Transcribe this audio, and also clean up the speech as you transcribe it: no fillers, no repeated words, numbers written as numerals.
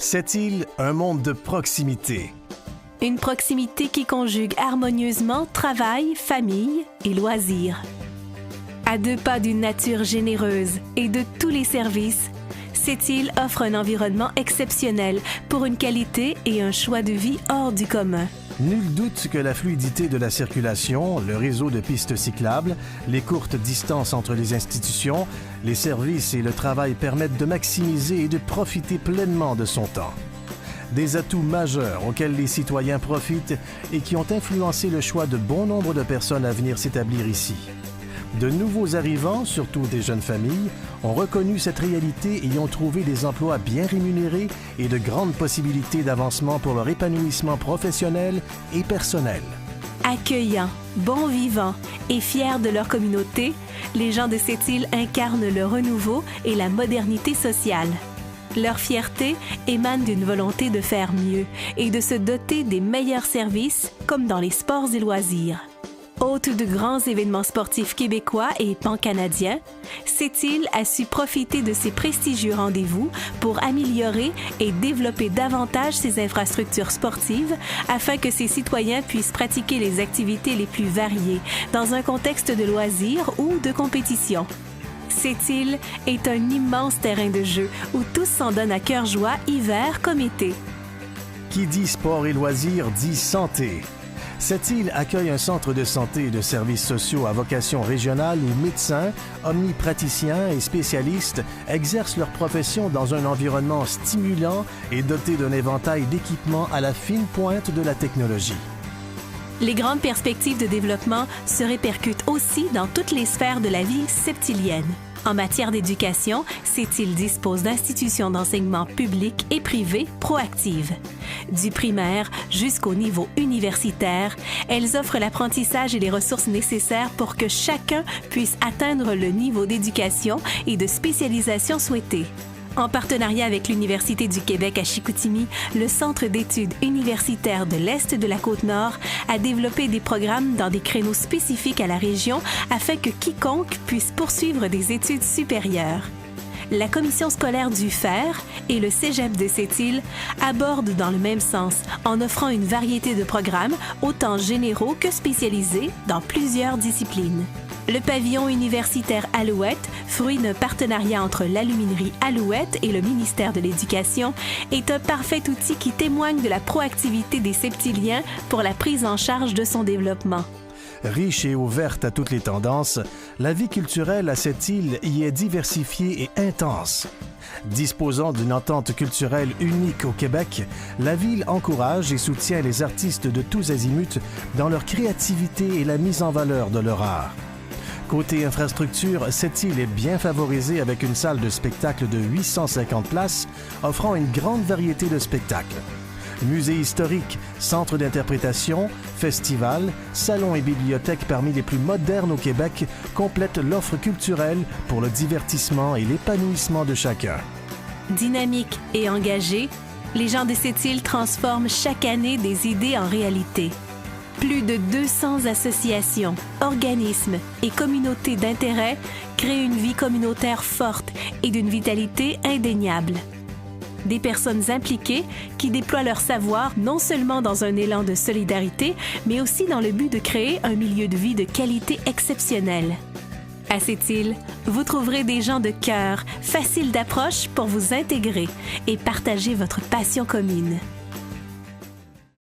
Sept-Îles, un monde de proximité. Une proximité qui conjugue harmonieusement travail, famille et loisirs. À 2 pas d'une nature généreuse et de tous les services, Sept-Îles offre un environnement exceptionnel pour une qualité et un choix de vie hors du commun. Nul doute que la fluidité de la circulation, le réseau de pistes cyclables, les courtes distances entre les institutions, les services et le travail permettent de maximiser et de profiter pleinement de son temps. Des atouts majeurs auxquels les citoyens profitent et qui ont influencé le choix de bon nombre de personnes à venir s'établir ici. De nouveaux arrivants, surtout des jeunes familles, ont reconnu cette réalité et y ont trouvé des emplois bien rémunérés et de grandes possibilités d'avancement pour leur épanouissement professionnel et personnel. Accueillants, bons vivants et fiers de leur communauté, les gens de Sept-Îles incarnent le renouveau et la modernité sociale. Leur fierté émane d'une volonté de faire mieux et de se doter des meilleurs services, comme dans les sports et loisirs. Hôte de grands événements sportifs québécois et pan-canadiens, Sept-Îles a su profiter de ces prestigieux rendez-vous pour améliorer et développer davantage ses infrastructures sportives afin que ses citoyens puissent pratiquer les activités les plus variées dans un contexte de loisirs ou de compétition. Sept-Îles est un immense terrain de jeu où tous s'en donnent à cœur joie, hiver comme été. Qui dit sport et loisirs dit santé. Sept-Îles accueille un centre de santé et de services sociaux à vocation régionale où médecins, omnipraticiens et spécialistes exercent leur profession dans un environnement stimulant et doté d'un éventail d'équipements à la fine pointe de la technologie. Les grandes perspectives de développement se répercutent aussi dans toutes les sphères de la vie septilienne. En matière d'éducation, Sept-Îles dispose d'institutions d'enseignement publiques et privées proactives. Du primaire jusqu'au niveau universitaire, elles offrent l'apprentissage et les ressources nécessaires pour que chacun puisse atteindre le niveau d'éducation et de spécialisation souhaité. En partenariat avec l'Université du Québec à Chicoutimi, le Centre d'études universitaires de l'Est de la Côte-Nord a développé des programmes dans des créneaux spécifiques à la région afin que quiconque puisse poursuivre des études supérieures. La commission scolaire du FER et le Cégep de Sept-Îles abordent dans le même sens en offrant une variété de programmes autant généraux que spécialisés dans plusieurs disciplines. Le pavillon universitaire Alouette, fruit d'un partenariat entre l'aluminerie Alouette et le ministère de l'Éducation, est un parfait outil qui témoigne de la proactivité des Septiliens pour la prise en charge de son développement. Riche et ouverte à toutes les tendances, la vie culturelle à Sept-Îles y est diversifiée et intense. Disposant d'une entente culturelle unique au Québec, la ville encourage et soutient les artistes de tous azimuts dans leur créativité et la mise en valeur de leur art. Côté infrastructure, Sept-Îles est bien favorisée avec une salle de spectacle de 850 places, offrant une grande variété de spectacles. Musée historique, centre d'interprétation, festival, salon et bibliothèque parmi les plus modernes au Québec complètent l'offre culturelle pour le divertissement et l'épanouissement de chacun. Dynamiques et engagés, les gens de Sept-Îles transforment chaque année des idées en réalité. Plus de 200 associations, organismes et communautés d'intérêt créent une vie communautaire forte et d'une vitalité indéniable. Des personnes impliquées qui déploient leur savoir non seulement dans un élan de solidarité, mais aussi dans le but de créer un milieu de vie de qualité exceptionnelle. À Sept-Îles, vous trouverez des gens de cœur, faciles d'approche pour vous intégrer et partager votre passion commune.